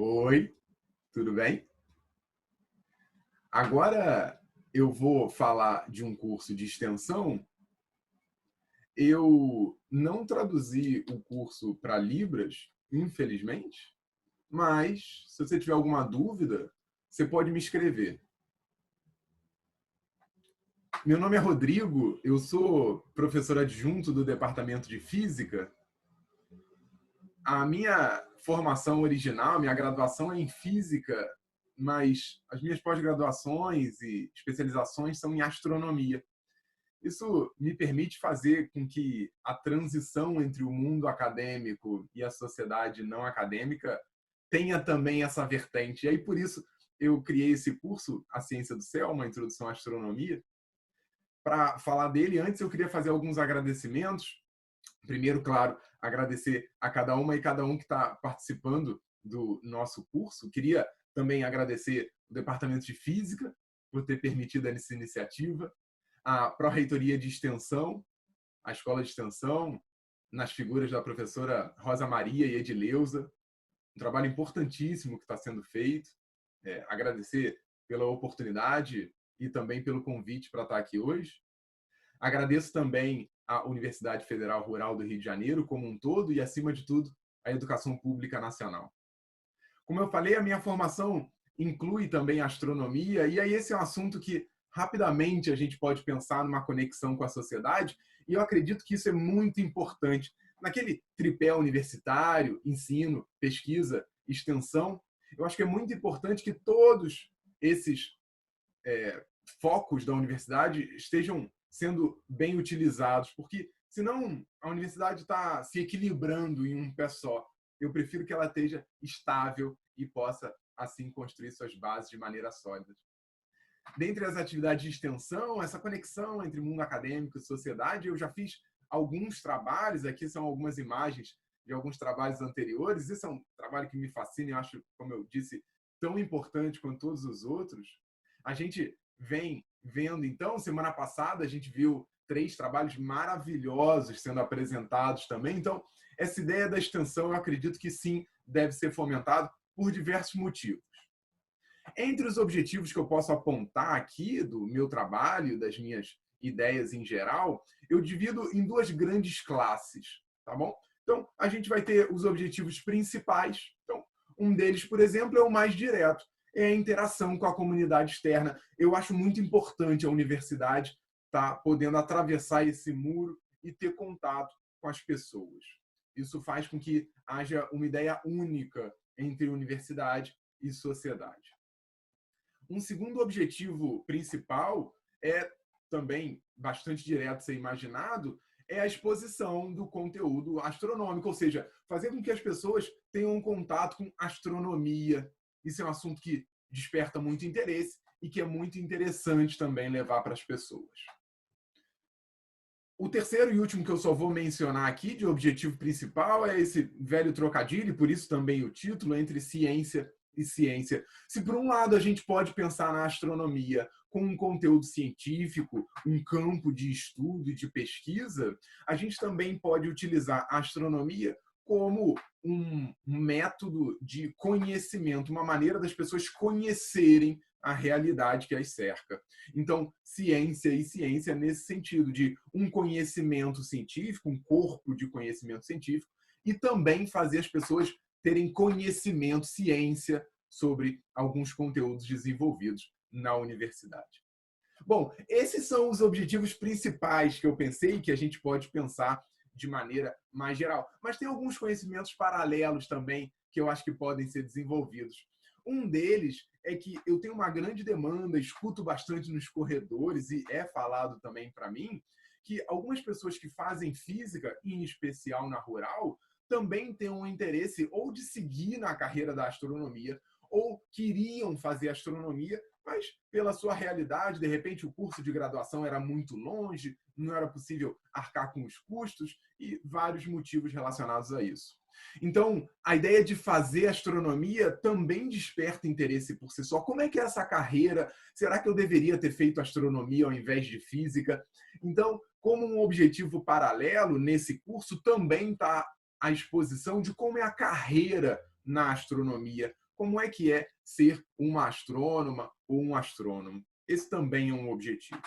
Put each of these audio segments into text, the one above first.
Oi, tudo bem? Agora eu vou falar de um curso de extensão. Eu não traduzi o curso para Libras, infelizmente, mas se você tiver alguma dúvida, você pode me escrever. Meu nome é Rodrigo, eu sou professor adjunto do Departamento de Física. A minha formação original, minha graduação é em Física, mas as minhas pós-graduações e especializações são em Astronomia. Isso me permite fazer com que a transição entre o mundo acadêmico e a sociedade não acadêmica tenha também essa vertente. E aí, por isso, eu criei esse curso, A Ciência do Céu, uma introdução à astronomia. Para falar dele, antes eu queria fazer alguns agradecimentos. Primeiro, claro, agradecer a cada uma e cada um que está participando do nosso curso. Queria também agradecer o Departamento de Física por ter permitido essa iniciativa, a Pró-Reitoria de Extensão, a Escola de Extensão, nas figuras da professora Rosa Maria e Edileuza, um trabalho importantíssimo que está sendo feito. Agradecer pela oportunidade e também pelo convite para estar aqui hoje. Agradeço também à Universidade Federal Rural do Rio de Janeiro como um todo e, acima de tudo, à Educação Pública Nacional. Como eu falei, a minha formação inclui também astronomia, e aí esse é um assunto que rapidamente a gente pode pensar numa conexão com a sociedade, e eu acredito que isso é muito importante. Naquele tripé universitário, ensino, pesquisa, extensão, eu acho que é muito importante que todos esses focos da universidade estejam sendo bem utilizados, porque senão a universidade está se equilibrando em um pé só. Eu prefiro que ela esteja estável e possa, assim, construir suas bases de maneira sólida. Dentre as atividades de extensão, essa conexão entre mundo acadêmico e sociedade, eu já fiz alguns trabalhos, aqui são algumas imagens de alguns trabalhos anteriores. Esse é um trabalho que me fascina e acho, como eu disse, tão importante quanto todos os outros. A gente vem vendo, então, semana passada a gente viu 3 trabalhos maravilhosos sendo apresentados também. Então, essa ideia da extensão, eu acredito que sim, deve ser fomentado por diversos motivos. Entre os objetivos que eu posso apontar aqui do meu trabalho, das minhas ideias em geral, eu divido em 2 grandes classes, tá bom? Então, a gente vai ter os objetivos principais. Então, um deles, por exemplo, é o mais direto, é a interação com a comunidade externa. Eu acho muito importante a universidade estar podendo atravessar esse muro e ter contato com as pessoas. Isso faz com que haja uma ideia única entre universidade e sociedade. Um segundo objetivo principal é também bastante direto ser imaginado, é a exposição do conteúdo astronômico, ou seja, fazer com que as pessoas tenham um contato com astronomia. Isso é um assunto que desperta muito interesse e que é muito interessante também levar para as pessoas. O terceiro e último que eu só vou mencionar aqui de objetivo principal é esse velho trocadilho, por isso também o título, entre ciência e ciência. Se por um lado a gente pode pensar na astronomia com um conteúdo científico, um campo de estudo e de pesquisa, a gente também pode utilizar a astronomia como um método de conhecimento, uma maneira das pessoas conhecerem a realidade que as cerca. Então, ciência e ciência nesse sentido de um conhecimento científico, um corpo de conhecimento científico, e também fazer as pessoas terem conhecimento, ciência sobre alguns conteúdos desenvolvidos na universidade. Bom, esses são os objetivos principais que eu pensei que a gente pode pensar de maneira mais geral. Mas tem alguns conhecimentos paralelos também que eu acho que podem ser desenvolvidos. Um deles é que eu tenho uma grande demanda, escuto bastante nos corredores e é falado também para mim, que algumas pessoas que fazem física, em especial na rural, também têm um interesse ou de seguir na carreira da astronomia ou queriam fazer astronomia, mas pela sua realidade, de repente o curso de graduação era muito longe, não era possível arcar com os custos e vários motivos relacionados a isso. Então, a ideia de fazer astronomia também desperta interesse por si só. Como é que é essa carreira? Será que eu deveria ter feito astronomia ao invés de física? Então, como um objetivo paralelo nesse curso, também está a exposição de como é a carreira na astronomia, como é que é ser uma astrônoma ou um astrônomo. Esse também é um objetivo.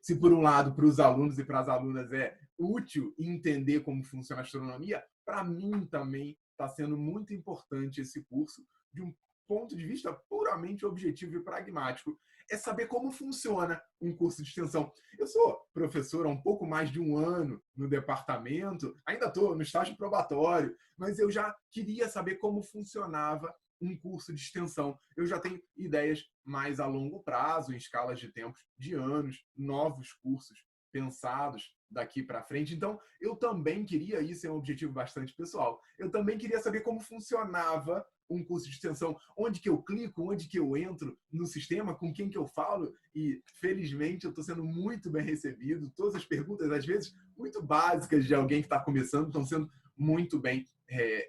Se, por um lado, para os alunos e para as alunas é útil entender como funciona a astronomia, para mim também está sendo muito importante esse curso, de um ponto de vista puramente objetivo e pragmático. É saber como funciona um curso de extensão. Eu sou professor há um pouco mais de um ano no departamento, ainda estou no estágio probatório, mas eu já queria saber como funcionava um curso de extensão. Eu já tenho ideias mais a longo prazo, em escalas de tempos de anos, novos cursos pensados daqui para frente. Então, eu também queria, isso é um objetivo bastante pessoal, eu também queria saber como funcionava um curso de extensão, onde que eu clico, onde que eu entro no sistema, com quem que eu falo, e felizmente eu estou sendo muito bem recebido, todas as perguntas, às vezes, muito básicas de alguém que está começando, estão sendo muito bem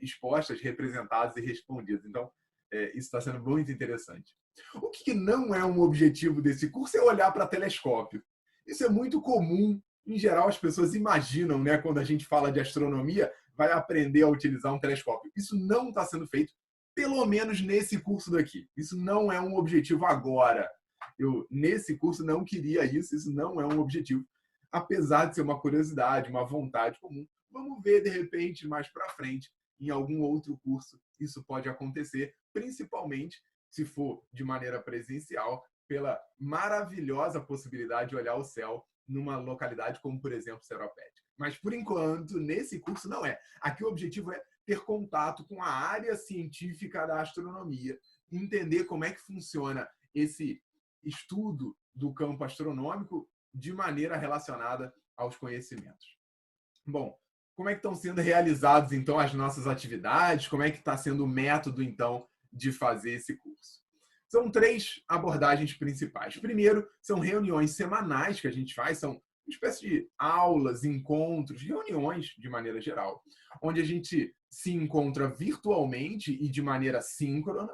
expostas, representadas e respondidas. Então, isso está sendo muito interessante. O que não é um objetivo desse curso é olhar para telescópio. Isso é muito comum. Em geral, as pessoas imaginam, né, quando a gente fala de astronomia, vai aprender a utilizar um telescópio. Isso não está sendo feito, pelo menos nesse curso daqui. Isso não é um objetivo agora. Eu, nesse curso, não queria isso. Isso não é um objetivo. Apesar de ser uma curiosidade, uma vontade comum. Vamos ver, de repente, mais para frente, em algum outro curso, isso pode acontecer, principalmente se for de maneira presencial, pela maravilhosa possibilidade de olhar o céu numa localidade como, por exemplo, Seropédica. Mas, por enquanto, nesse curso não é. Aqui o objetivo é ter contato com a área científica da astronomia, entender como é que funciona esse estudo do campo astronômico de maneira relacionada aos conhecimentos. Bom, como é que estão sendo realizadas, então, as nossas atividades? Como é que está sendo o método, então, de fazer esse curso? São 3 abordagens principais. Primeiro, são reuniões semanais que a gente faz, são uma espécie de aulas, encontros, reuniões de maneira geral, onde a gente se encontra virtualmente e de maneira síncrona.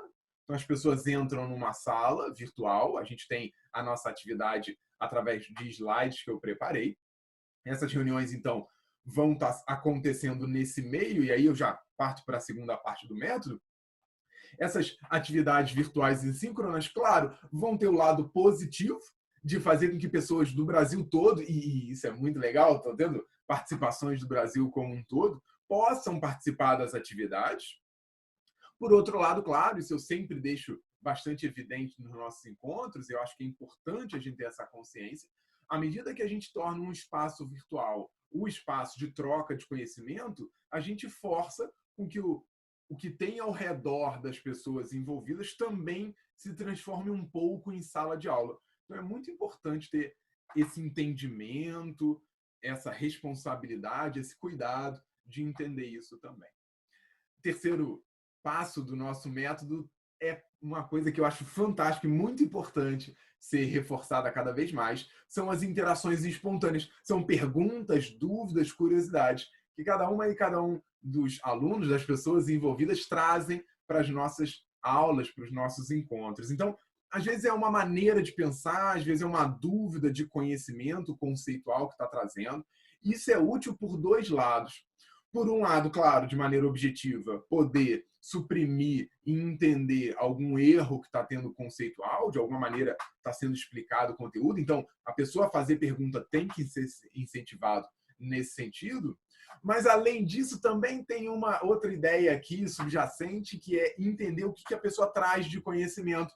Então, as pessoas entram numa sala virtual, a gente tem a nossa atividade através de slides que eu preparei. Essas reuniões, então, vão estar acontecendo nesse meio, e aí eu já parto para a segunda parte do método. Essas atividades virtuais e síncronas, claro, vão ter o lado positivo de fazer com que pessoas do Brasil todo, e isso é muito legal, estão tendo participações do Brasil como um todo, possam participar das atividades. Por outro lado, claro, isso eu sempre deixo bastante evidente nos nossos encontros, e eu acho que é importante a gente ter essa consciência, à medida que a gente torna um espaço virtual o espaço de troca de conhecimento, a gente força com que o que tem ao redor das pessoas envolvidas também se transforme um pouco em sala de aula. Então é muito importante ter esse entendimento, essa responsabilidade, esse cuidado de entender isso também. O terceiro passo do nosso método é uma coisa que eu acho fantástica e muito importante ser reforçada cada vez mais, são as interações espontâneas. São perguntas, dúvidas, curiosidades que cada uma e cada um dos alunos, das pessoas envolvidas, trazem para as nossas aulas, para os nossos encontros. Então, às vezes é uma maneira de pensar, às vezes é uma dúvida de conhecimento conceitual que está trazendo. Isso é útil por 2 lados. Por um lado, claro, de maneira objetiva, poder suprimir e entender algum erro que está tendo conceitual, de alguma maneira está sendo explicado o conteúdo. Então, a pessoa a fazer pergunta tem que ser incentivado nesse sentido. Mas, além disso, também tem uma outra ideia aqui subjacente, que é entender o que a pessoa traz de conhecimento.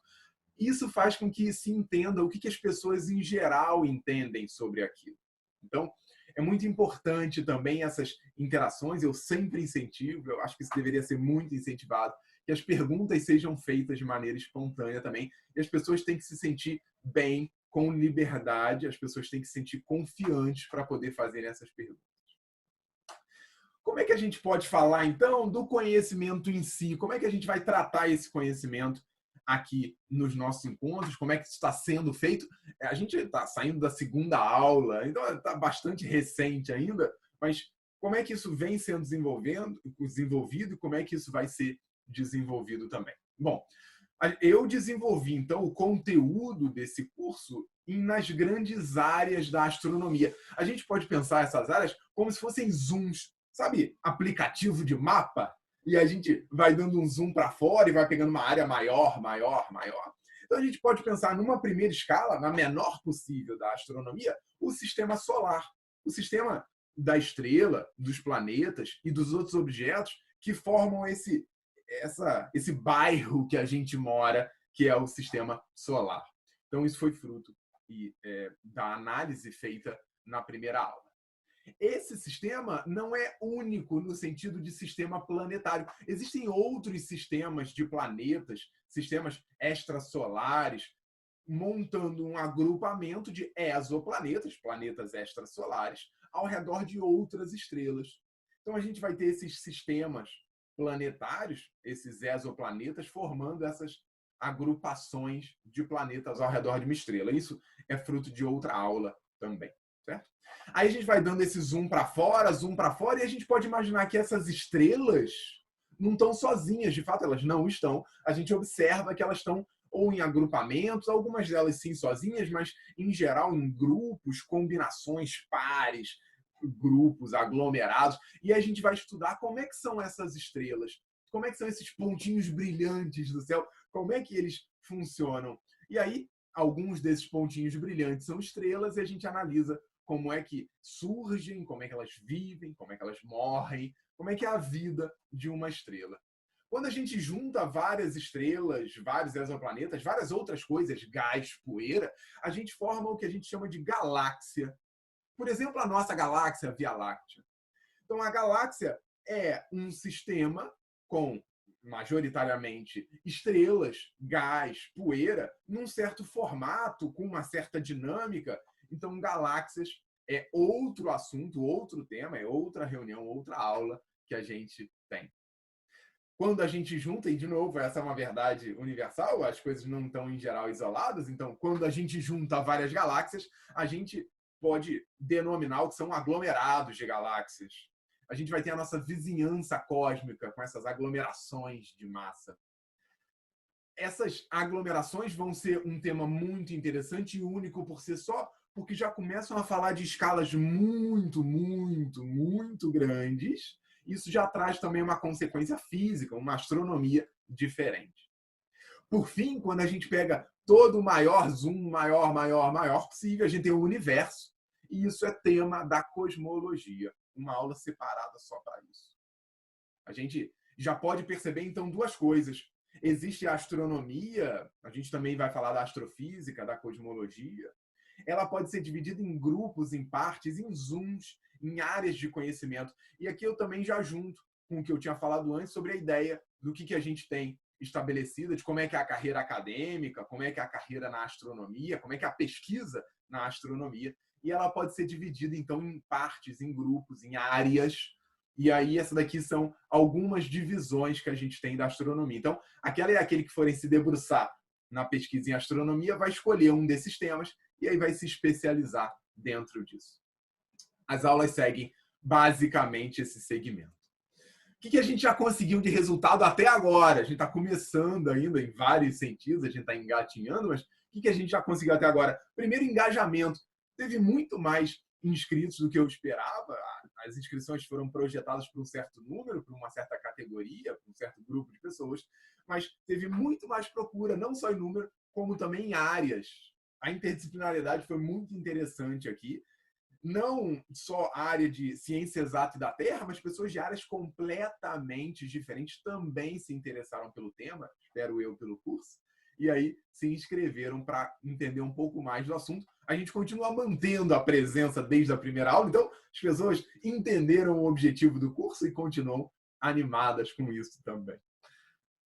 Isso faz com que se entenda o que as pessoas, em geral, entendem sobre aquilo. Então, é muito importante também essas interações, eu sempre incentivo, eu acho que isso deveria ser muito incentivado, que as perguntas sejam feitas de maneira espontânea também, e as pessoas têm que se sentir bem, com liberdade, as pessoas têm que se sentir confiantes para poder fazer essas perguntas. Como é que a gente pode falar, então, do conhecimento em si? Como é que a gente vai tratar esse conhecimento aqui nos nossos encontros? Como é que isso está sendo feito? A gente está saindo da segunda aula, então está bastante recente ainda, mas como é que isso vem sendo desenvolvido e como é que isso vai ser desenvolvido também? Bom, eu desenvolvi, então, o conteúdo desse curso nas grandes áreas da astronomia. A gente pode pensar essas áreas como se fossem zooms. Sabe, aplicativo de mapa? e a gente vai dando um zoom para fora e vai pegando uma área maior. Então a gente pode pensar numa primeira escala, na menor possível da astronomia, o sistema solar, o sistema da estrela, dos planetas e dos outros objetos que formam esse bairro que a gente mora, que é o sistema solar. Então isso foi fruto da análise feita na primeira aula. Esse sistema não é único no sentido de sistema planetário. Existem outros sistemas de planetas, sistemas extrasolares, montando um agrupamento de exoplanetas, planetas extrasolares, ao redor de outras estrelas. Então a gente vai ter esses sistemas planetários, esses exoplanetas, formando essas agrupações de planetas ao redor de uma estrela. Isso é fruto de outra aula também, certo? Aí a gente vai dando esse zoom para fora, e a gente pode imaginar que essas estrelas não estão sozinhas, de fato elas não estão. A gente observa que elas estão ou em agrupamentos, algumas delas sim sozinhas, mas em geral em grupos, combinações pares, grupos aglomerados, e a gente vai estudar como é que são essas estrelas, como é que são esses pontinhos brilhantes do céu, como é que eles funcionam. E aí, alguns desses pontinhos brilhantes são estrelas e a gente analisa como é que surgem, como é que elas vivem, como é que elas morrem, como é que é a vida de uma estrela. Quando a gente junta várias estrelas, vários exoplanetas, várias outras coisas, gás, poeira, a gente forma o que a gente chama de galáxia. Por exemplo, a nossa galáxia Via Láctea. Então, a galáxia é um sistema com, majoritariamente, estrelas, gás, poeira, num certo formato, com uma certa dinâmica. Então, galáxias é outro assunto, outro tema, é outra reunião, outra aula que a gente tem. Quando a gente junta, e de novo, essa é uma verdade universal, as coisas não estão em geral isoladas, então quando a gente junta várias galáxias, a gente pode denominar o que são aglomerados de galáxias. A gente vai ter a nossa vizinhança cósmica com essas aglomerações de massa. Essas aglomerações vão ser um tema muito interessante e único por si só, porque já começam a falar de escalas muito grandes. Isso já traz também uma consequência física, uma astronomia diferente. Por fim, quando a gente pega todo o maior zoom, maior possível, a gente tem o universo. E isso é tema da cosmologia, uma aula separada só para isso. A gente já pode perceber, então, duas coisas. Existe a astronomia, a gente também vai falar da astrofísica, da cosmologia. Ela pode ser dividida em grupos, em partes, em zooms, em áreas de conhecimento. E aqui eu também já junto com o que eu tinha falado antes sobre a ideia do que a gente tem estabelecida, de como é que é a carreira acadêmica, como é que é a carreira na astronomia, como é que é a pesquisa na astronomia. E ela pode ser dividida, então, em partes, em grupos, em áreas. E aí, essa daqui são algumas divisões que a gente tem da astronomia. Então, aquele que forem se debruçar na pesquisa em astronomia vai escolher um desses temas e aí vai se especializar dentro disso. As aulas seguem basicamente esse segmento. O que a gente já conseguiu de resultado até agora? A gente está começando ainda em vários sentidos, a gente está engatinhando, mas o que a gente já conseguiu até agora? Primeiro, engajamento. Teve muito mais inscritos do que eu esperava. As inscrições foram projetadas para um certo número, para uma certa categoria, para um certo grupo de pessoas, mas teve muito mais procura, não só em número, como também em áreas. A interdisciplinariedade foi muito interessante aqui. Não só a área de ciência exata e da Terra, mas pessoas de áreas completamente diferentes também se interessaram pelo tema, espero eu, pelo curso, e aí se inscreveram para entender um pouco mais do assunto. A gente continua mantendo a presença desde a primeira aula, então as pessoas entenderam o objetivo do curso e continuam animadas com isso também.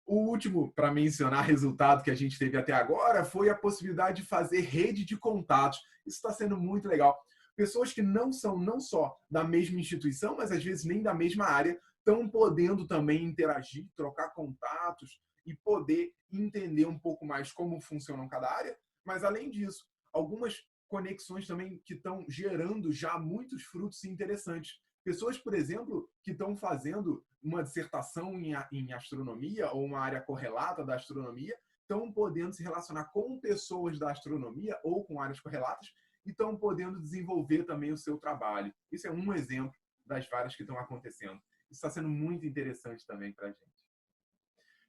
O último, para mencionar resultado que a gente teve até agora, foi a possibilidade de fazer rede de contatos. Isso está sendo muito legal. Pessoas que não são não só da mesma instituição, mas às vezes nem da mesma área, estão podendo também interagir, trocar contatos e poder entender um pouco mais como funcionam cada área. Mas, além disso, algumas conexões também que estão gerando já muitos frutos interessantes. Pessoas, por exemplo, que estão fazendo uma dissertação em astronomia ou uma área correlata da astronomia, estão podendo se relacionar com pessoas da astronomia ou com áreas correlatas e estão podendo desenvolver também o seu trabalho. Isso é um exemplo das várias que estão acontecendo. Isso está sendo muito interessante também para a gente.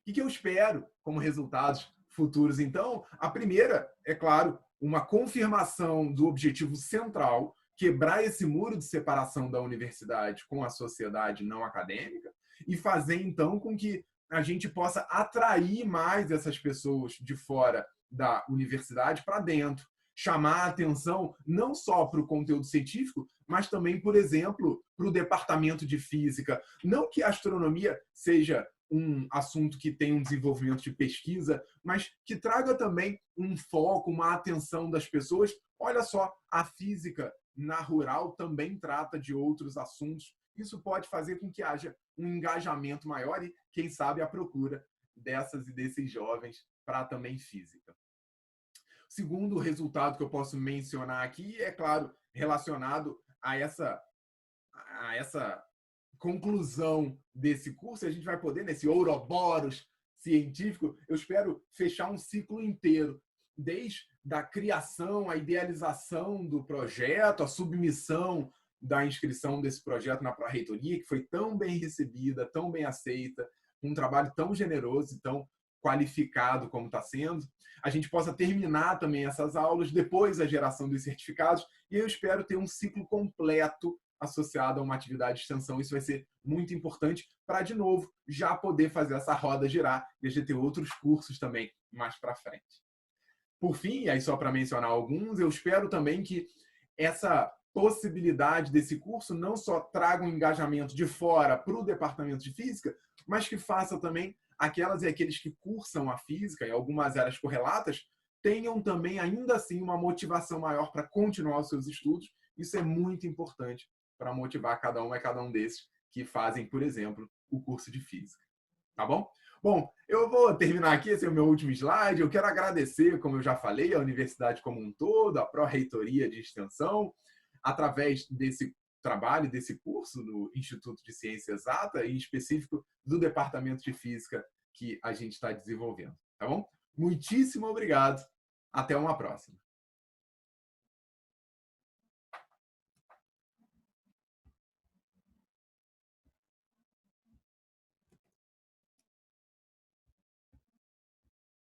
O que eu espero como resultados futuros? Então, a primeira, é claro, uma confirmação do objetivo central, quebrar esse muro de separação da universidade com a sociedade não acadêmica e fazer, então, com que a gente possa atrair mais essas pessoas de fora da universidade para dentro, chamar a atenção não só para o conteúdo científico, mas também, por exemplo, para o departamento de física. Não que a astronomia seja um assunto que tem um desenvolvimento de pesquisa, mas que traga também um foco, uma atenção das pessoas. Olha só, a física na rural também trata de outros assuntos. Isso pode fazer com que haja um engajamento maior e, quem sabe, a procura dessas e desses jovens para também física. Segundo resultado que eu posso mencionar aqui é, claro, relacionado a essa conclusão desse curso. A gente vai poder, nesse Ouroboros científico, eu espero fechar um ciclo inteiro, desde a criação, a idealização do projeto, a submissão da inscrição desse projeto na pró-reitoria, que foi tão bem recebida, tão bem aceita, um trabalho tão generoso e tão qualificado como está sendo. A gente possa terminar também essas aulas, depois a geração dos certificados, e eu espero ter um ciclo completo associado a uma atividade de extensão. Isso vai ser muito importante para, de novo, já poder fazer essa roda girar e a gente ter outros cursos também mais para frente. Por fim, e aí só para mencionar alguns, eu espero também que essa possibilidade desse curso não só traga um engajamento de fora para o departamento de física, mas que faça também aquelas e aqueles que cursam a física em algumas áreas correlatas tenham também, ainda assim, uma motivação maior para continuar os seus estudos. Isso é muito importante para motivar cada um desses que fazem, por exemplo, o curso de física. Tá bom? Bom, eu vou terminar aqui, esse é o meu último slide. Eu quero agradecer, como eu já falei, a universidade como um todo, a pró-reitoria de extensão, através desse trabalho, desse curso no Instituto de Ciência Exata, em específico do Departamento de Física que a gente está desenvolvendo. Tá bom? Muitíssimo obrigado. Até uma próxima.